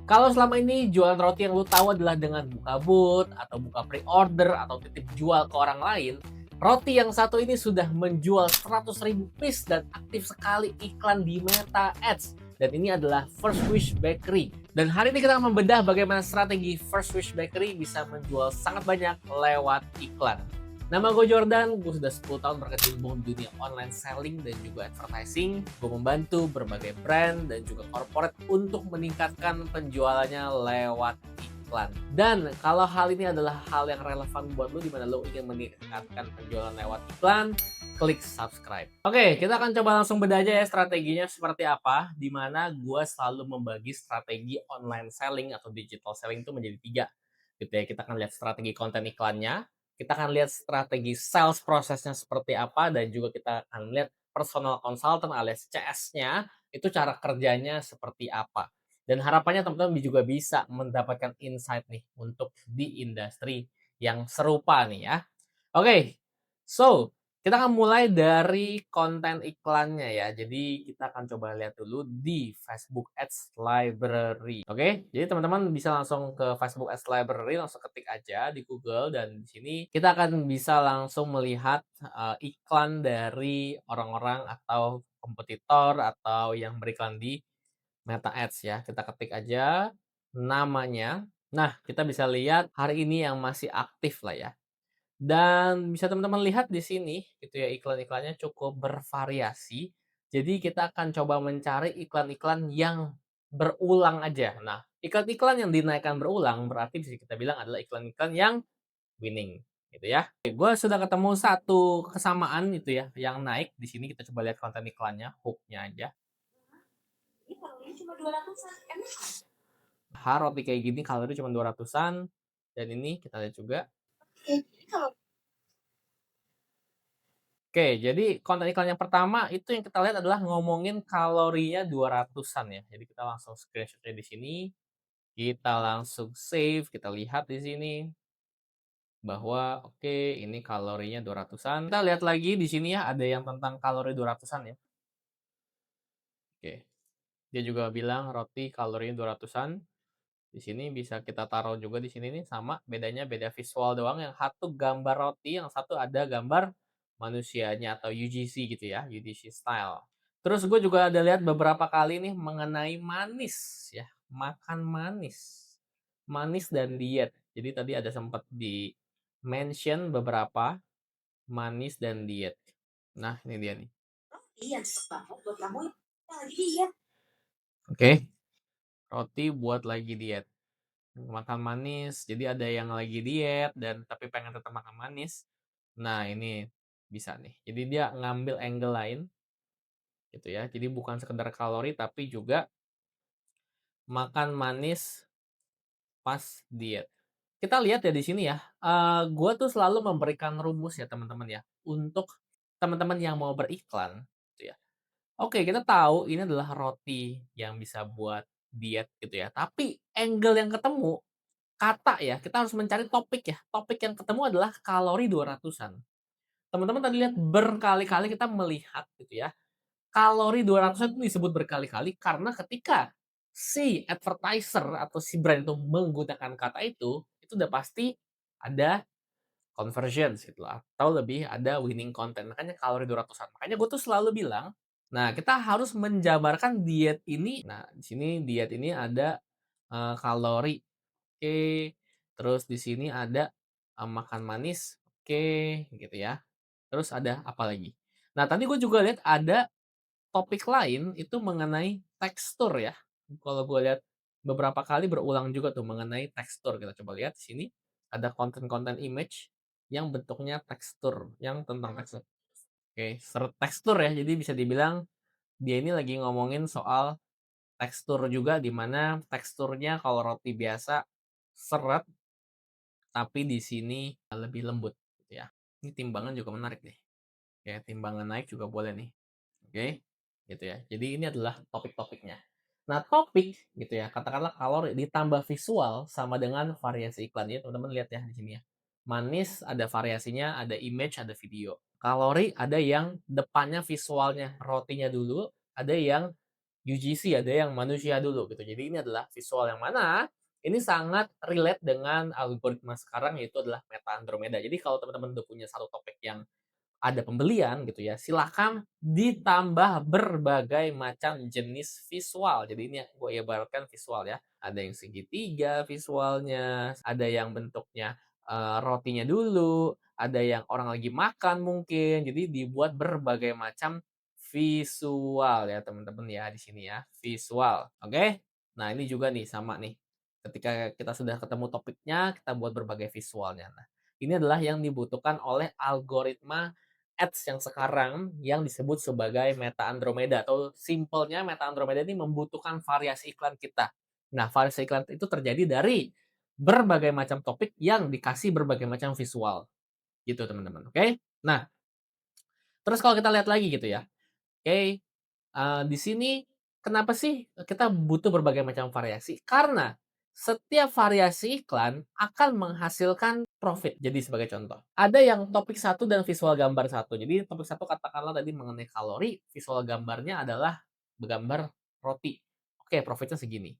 Kalau selama ini jualan roti yang lu tahu adalah dengan buka booth atau buka pre-order atau titip jual ke orang lain, roti yang satu ini sudah menjual 100.000 piece dan aktif sekali iklan di Meta Ads. Dan ini adalah First Wish Bakery. Dan hari ini kita akan membedah bagaimana strategi First Wish Bakery bisa menjual sangat banyak lewat iklan. Nama gue Jordan, gue sudah 10 tahun berkecimpung di dunia online selling dan juga advertising. Gue membantu berbagai brand dan juga corporate untuk meningkatkan penjualannya lewat iklan. Dan kalau hal ini adalah hal yang relevan buat lo, di mana lo ingin meningkatkan penjualan lewat iklan, klik subscribe. Oke, kita akan coba langsung beda aja ya strateginya seperti apa, di mana gue selalu membagi strategi online selling atau digital selling itu menjadi 3. Gitu ya, kita akan lihat strategi konten iklannya, kita akan lihat strategi sales prosesnya seperti apa, dan juga kita akan lihat personal consultant alias CS-nya, itu cara kerjanya seperti apa. Dan harapannya teman-teman juga bisa mendapatkan insight nih untuk di industri yang serupa nih ya. Oke, so kita akan mulai dari konten iklannya ya. Jadi kita akan coba lihat dulu di Facebook Ads Library. Oke, jadi teman-teman bisa langsung ke Facebook Ads Library, langsung ketik aja di Google, dan di sini kita akan bisa langsung melihat iklan dari orang-orang atau kompetitor atau yang beriklan di Meta Ads ya. Kita ketik aja namanya. Nah, kita bisa lihat hari ini yang masih aktif lah ya. Dan bisa teman-teman lihat di sini gitu ya, iklan-iklannya cukup bervariasi. Jadi kita akan coba mencari iklan-iklan yang berulang aja. Nah, iklan-iklan yang dinaikkan berulang berarti bisa kita bilang adalah iklan-iklan yang winning gitu ya. Gue sudah ketemu satu kesamaan itu ya yang naik di sini. Kita coba lihat konten iklannya, hook-nya aja. Ini kalorinya cuma 200-an. Roti kayak gini kalori cuma 200-an. Dan ini kita lihat juga. Oke, jadi konten iklan yang pertama itu yang kita lihat adalah ngomongin kalorinya 200-an ya. Jadi kita langsung screenshot-nya di sini, kita langsung save, kita lihat di sini bahwa oke, ini kalorinya 200-an. Kita lihat lagi di sini ya, ada yang tentang kalori 200-an ya. Oke. Dia juga bilang roti kalorinya 200-an. Di sini bisa kita taruh juga di sini nih, sama, bedanya beda visual doang. Yang satu gambar roti, yang satu ada gambar manusianya atau UGC gitu ya, UGC style. Terus gue juga ada lihat beberapa kali nih mengenai manis ya, makan manis. Manis dan diet. Jadi tadi ada sempat di mention beberapa manis dan diet. Nah, ini dia nih. Iya, banget buat kamu yang lagi diet. Oke, roti buat lagi diet. Makan manis, jadi ada yang lagi diet dan tapi pengen tetap makan manis. Nah, ini bisa nih. Jadi dia ngambil angle lain gitu ya. Jadi bukan sekedar kalori tapi juga makan manis pas diet. Kita lihat ya di sini ya, gue tuh selalu memberikan rumus ya teman-teman ya, untuk teman-teman yang mau beriklan gitu ya. Oke, kita tahu ini adalah roti yang bisa buat diet gitu ya, tapi angle yang ketemu, kata ya, kita harus mencari topik ya. Topik yang ketemu adalah kalori 200-an. Teman-teman tadi lihat berkali-kali kita melihat gitu ya, kalori 200-an itu disebut berkali-kali karena ketika si advertiser atau si brand itu menggunakan kata itu udah pasti ada conversions gitu loh, atau lebih ada winning content. Makanya kalori 200-an. Makanya gue tuh selalu bilang, nah kita harus menjabarkan diet ini. Nah, di sini diet ini ada kalori. Oke. Terus di sini ada makan manis. Oke, gitu ya. Terus ada apa lagi? Nah, tadi gue juga lihat ada topik lain itu mengenai tekstur ya. Kalau gue lihat beberapa kali berulang juga tuh mengenai tekstur. Kita coba lihat di sini ada konten-konten image yang bentuknya tekstur, yang tentang tekstur. Oke, seret tekstur ya. Jadi bisa dibilang dia ini lagi ngomongin soal tekstur juga, di mana teksturnya kalau roti biasa seret, tapi di sini lebih lembut gitu ya. Ini timbangan juga menarik deh. Oke, timbangan naik juga boleh nih. Oke, gitu ya. Jadi ini adalah topik-topiknya. Nah, topik gitu ya, katakanlah kalori ditambah visual sama dengan variasi iklan ya, teman-teman lihat ya di sini ya. Manis ada variasinya, ada image, ada video. Kalori ada yang depannya visualnya rotinya dulu, ada yang UGC, ada yang manusia dulu gitu. Jadi ini adalah visual yang mana ini sangat relate dengan algoritma sekarang, yaitu adalah Meta Andromeda. Jadi kalau teman-teman udah punya satu topik yang ada pembelian gitu ya, silakan ditambah berbagai macam jenis visual. Jadi ini gue ibaratkan visual ya. Ada yang segitiga visualnya, ada yang bentuknya rotinya dulu, ada yang orang lagi makan mungkin. Jadi dibuat berbagai macam visual ya teman-teman ya di sini ya, visual. Oke? Nah, ini juga nih sama nih. Ketika kita sudah ketemu topiknya, kita buat berbagai visualnya. Nah, ini adalah yang dibutuhkan oleh algoritma ads yang sekarang yang disebut sebagai Meta Andromeda, atau simpelnya Meta Andromeda ini membutuhkan variasi iklan kita. Nah, variasi iklan itu terjadi dari berbagai macam topik yang dikasih berbagai macam visual. Gitu teman-teman, oke? Nah, terus kalau kita lihat lagi gitu ya, oke, di sini kenapa sih kita butuh berbagai macam variasi? Karena setiap variasi iklan akan menghasilkan profit. Jadi sebagai contoh, ada yang topik satu dan visual gambar satu. Jadi topik satu katakanlah tadi mengenai kalori, visual gambarnya adalah gambar roti. Oke, profitnya segini,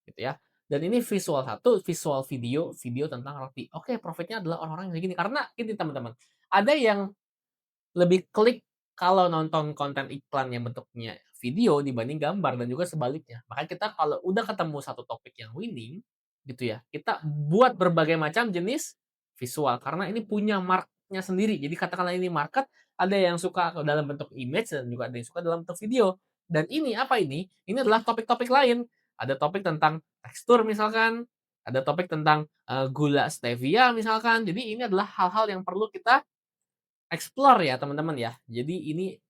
gitu ya. Dan ini visual satu, visual video, video tentang roti. Oke, profitnya adalah orang-orang yang segini. Karena ini teman-teman, ada yang lebih klik kalau nonton konten iklan yang bentuknya video dibanding gambar dan juga sebaliknya. Makanya kita kalau udah ketemu satu topik yang winning, gitu ya, kita buat berbagai macam jenis visual karena ini punya marketnya sendiri. Jadi katakanlah ini market, ada yang suka dalam bentuk image dan juga ada yang suka dalam bentuk video. Dan ini apa ini? Ini adalah topik-topik lain. Ada topik tentang tekstur misalkan, ada topik tentang gula stevia misalkan. Jadi ini adalah hal-hal yang perlu kita explore ya teman-teman ya. Jadi ini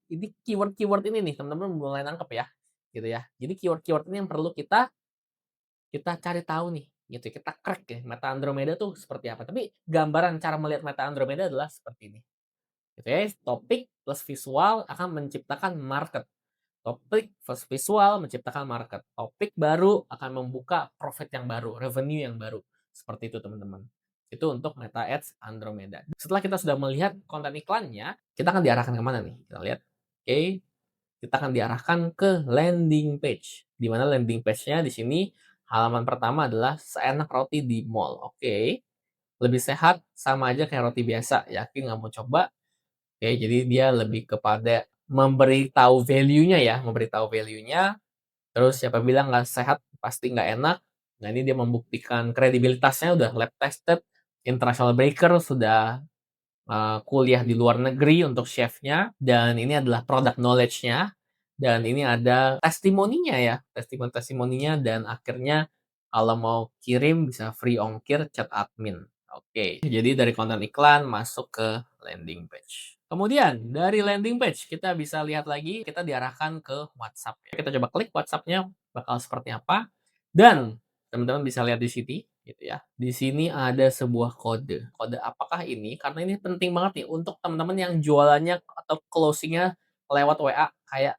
keyword-keyword ini nih teman-teman mulai nangkep ya, gitu ya. Jadi keyword-keyword ini yang perlu kita kita cari tahu nih, gitu. Kita crack ya, Meta Andromeda tuh seperti apa. Tapi gambaran cara melihat Meta Andromeda adalah seperti ini. Gitu ya. Topik plus visual akan menciptakan market. Topik plus visual menciptakan market. Topik baru akan membuka profit yang baru, revenue yang baru. Seperti itu teman-teman. Itu untuk Meta Ads Andromeda. Setelah kita sudah melihat konten iklannya, kita akan diarahkan kemana nih? Kita lihat. Oke, kita akan diarahkan ke landing page. Di mana landing page-nya di sini halaman pertama adalah seenak roti di mall. Oke, lebih sehat sama aja kayak roti biasa. Yakin nggak mau coba? Oke, jadi dia lebih kepada memberitahu value-nya ya, memberitahu value-nya. Terus siapa bilang nggak sehat pasti nggak enak. Nah, ini dia membuktikan kredibilitasnya udah lab tested, international breaker, sudah kuliah di luar negeri untuk chefnya, dan ini adalah product knowledge-nya, dan ini ada testimoninya ya, testimoninya, dan akhirnya kalau mau kirim bisa free ongkir chat admin. Oke, jadi dari konten iklan masuk ke landing page. Kemudian dari landing page kita bisa lihat lagi, kita diarahkan ke WhatsApp. Kita coba klik WhatsApp-nya bakal seperti apa. Dan teman-teman bisa lihat di sini gitu ya. Di sini ada sebuah kode. Kode apakah ini? Karena ini penting banget nih untuk teman-teman yang jualannya atau closing-nya lewat WA kayak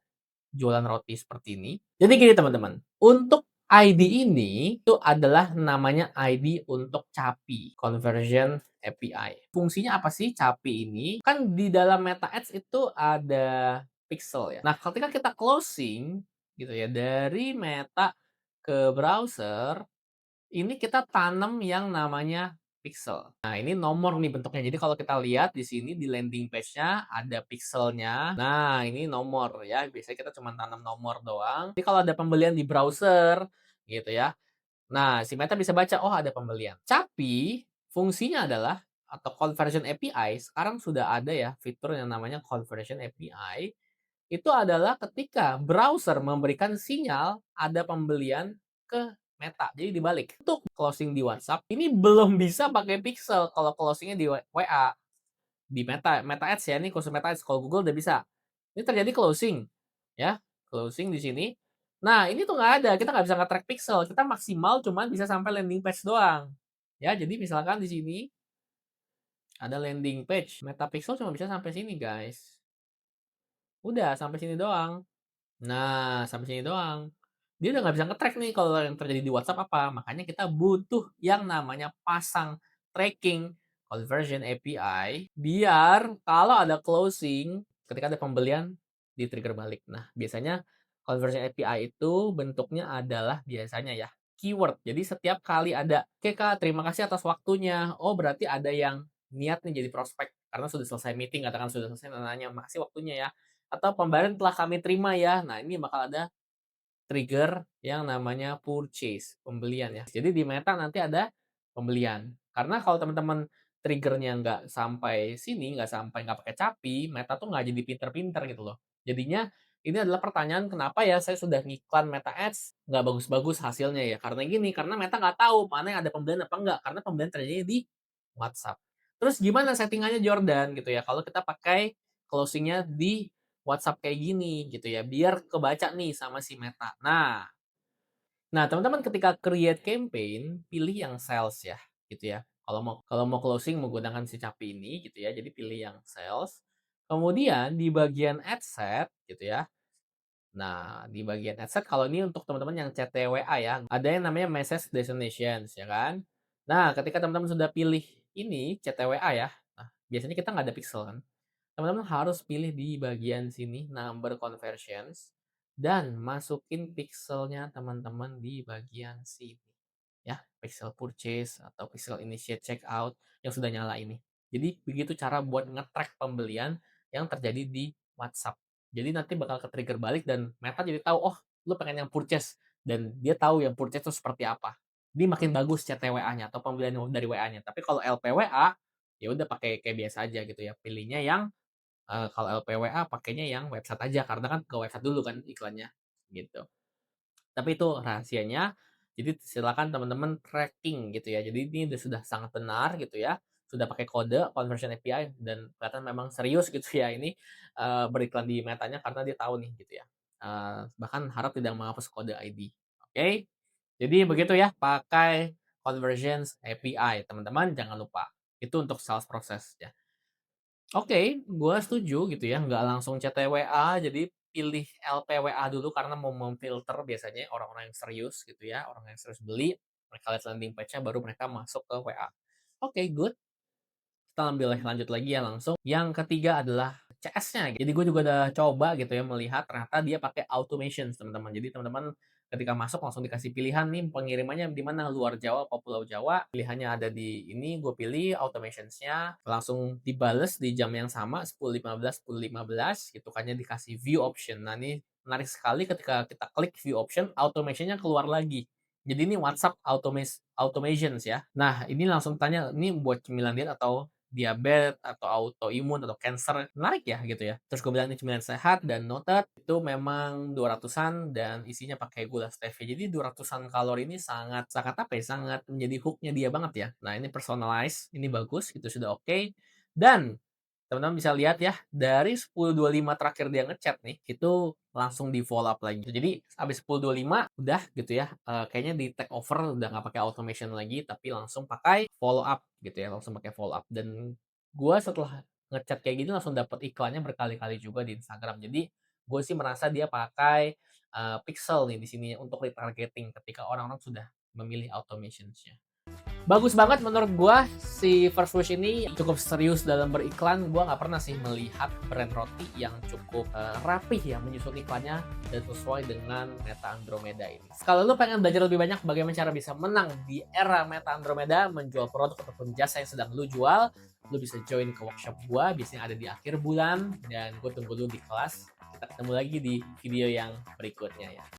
jualan roti seperti ini. Jadi gini teman-teman, untuk ID ini itu adalah namanya ID untuk CAPI, Conversion API. Fungsinya apa sih CAPI ini? Kan di dalam Meta Ads itu ada pixel ya. Nah, ketika kita closing gitu ya dari Meta ke browser, ini kita tanam yang namanya pixel. Nah, ini nomor nih bentuknya. Jadi kalau kita lihat di sini di landing page-nya ada pixelnya. Nah, ini nomor ya. Biasanya kita cuma tanam nomor doang. Jadi kalau ada pembelian di browser gitu ya. Nah, si Meta bisa baca, oh ada pembelian. Tapi fungsinya adalah atau conversion API sekarang sudah ada ya fitur yang namanya conversion API. Itu adalah ketika browser memberikan sinyal ada pembelian ke Meta. Jadi dibalik. Untuk closing di WhatsApp, ini belum bisa pakai pixel kalau closingnya di WA. Di Meta, Meta Ads ya, ini khusus Meta Ads. Kalau Google udah bisa. Ini terjadi closing. Ya, closing di sini. Nah, ini tuh nggak ada. Kita nggak bisa nge-track pixel. Kita maksimal cuma bisa sampai landing page doang. Ya, jadi misalkan di sini ada landing page. Meta pixel cuma bisa sampai sini, guys. Udah, sampai sini doang. Nah, sampai sini doang. Dia udah nggak bisa nge-track nih kalau yang terjadi di WhatsApp apa. Makanya kita butuh yang namanya pasang tracking conversion API biar kalau ada closing ketika ada pembelian di trigger balik. Nah, biasanya Conversion API itu bentuknya adalah biasanya ya, keyword. Jadi setiap kali ada, "Oke Kak, terima kasih atas waktunya." Oh berarti ada yang niat nih jadi prospek, karena sudah selesai meeting, katakan sudah selesai nanya, "Makasih waktunya ya." Atau, "Pembayaran telah kami terima ya." Nah ini bakal ada trigger yang namanya purchase, pembelian ya. Jadi di Meta nanti ada pembelian. Karena kalau teman-teman triggernya nggak sampai sini, nggak pakai CAPI, Meta tuh nggak jadi pinter-pinter gitu loh. Jadinya ini adalah pertanyaan kenapa ya saya sudah ngiklan Meta Ads nggak bagus-bagus hasilnya ya. Karena gini, karena Meta nggak tahu mana yang ada pembelian apa enggak, karena pembelian terjadi di WhatsApp. Terus gimana settingannya Jordan gitu ya, kalau kita pakai closingnya di WhatsApp kayak gini gitu ya, biar kebaca nih sama si Meta. Nah teman-teman ketika create campaign, pilih yang sales ya, gitu ya. Kalau mau closing menggunakan si Capi ini gitu ya, jadi pilih yang sales. Kemudian di bagian ad set gitu ya. Nah, di bagian ad set kalau ini untuk teman-teman yang chat WA ya, ada yang namanya message destinations ya kan. Nah, ketika teman-teman sudah pilih ini chat WA ya, nah biasanya kita nggak ada pixel kan. Teman-teman harus pilih di bagian sini number conversions dan masukin pixelnya teman-teman di bagian sini ya, pixel purchase atau pixel initiate checkout yang sudah nyala ini. Jadi begitu cara buat nge-track pembelian yang terjadi di WhatsApp. Jadi nanti bakal ke-trigger balik dan Meta jadi tahu, oh lu pengen yang purchase dan dia tahu yang purchase itu seperti apa. Ini makin bagus chat WA-nya atau pembelian dari WA-nya. Tapi kalau LPWA ya udah pakai kayak biasa aja gitu ya. Pilihnya yang kalau LPWA pakainya yang website aja karena kan ke website dulu kan iklannya, gitu. Tapi itu rahasianya, jadi silakan teman-teman tracking gitu ya. Jadi ini sudah sangat benar gitu ya, sudah pakai kode conversion API dan kelihatan memang serius gitu ya ini, beriklan di Metanya karena dia tahu nih gitu ya. Bahkan harap tidak menghapus kode ID, oke? Jadi begitu ya, pakai conversions API teman-teman jangan lupa. Itu untuk sales process ya. Oke, gue setuju gitu ya, nggak langsung chat WA, jadi pilih LPWA dulu karena mau memfilter biasanya orang-orang yang serius gitu ya, orang yang serius beli, mereka lihat landing page-nya baru mereka masuk ke WA. Oke, good. Kita ambil lanjut lagi ya langsung. Yang ketiga adalah CS-nya. Jadi gue juga udah coba gitu ya melihat ternyata dia pakai automation teman-teman. Jadi teman-teman ketika masuk langsung dikasih pilihan nih pengirimannya di mana luar Jawa atau Pulau Jawa. Pilihannya ada di ini, gue pilih automationsnya langsung dibales di jam yang sama 10.15 10.15 gitu kan ya dikasih view option. Nah ini menarik sekali ketika kita klik view option automationnya keluar lagi. Jadi ini WhatsApp automations ya. Nah ini langsung tanya ini buat cemilan diet atau diabetes atau autoimun atau cancer, menarik ya gitu ya. Terus gue bilang ini cemilan sehat dan noted itu memang 200-an dan isinya pakai gula stevia. Jadi 200-an kalori ini sangat sangat apa ya, sangat menjadi hook-nya dia banget ya. Nah ini personalized, ini bagus, itu sudah oke. Dan teman-teman bisa lihat ya, dari 10.25 terakhir dia ngechat nih, itu langsung di follow up lagi. Jadi habis 10.25 udah gitu ya, kayaknya di take over udah nggak pakai automation lagi, tapi langsung pakai follow up gitu ya, langsung pakai follow up. Dan gue setelah ngechat kayak gini langsung dapat iklannya berkali-kali juga di Instagram. Jadi gue sih merasa dia pakai pixel nih di sini untuk retargeting ketika orang-orang sudah memilih automations-nya. Bagus banget menurut gua si First Wish ini cukup serius dalam beriklan. Gua nggak pernah sih melihat brand roti yang cukup rapih ya menyusun iklannya dan sesuai dengan Meta Andromeda ini. Kalau lu pengen belajar lebih banyak bagaimana cara bisa menang di era Meta Andromeda menjual produk ataupun jasa yang sedang lu jual, lu bisa join ke workshop gua biasanya ada di akhir bulan dan gue tunggu lu di kelas. Kita ketemu lagi di video yang berikutnya ya.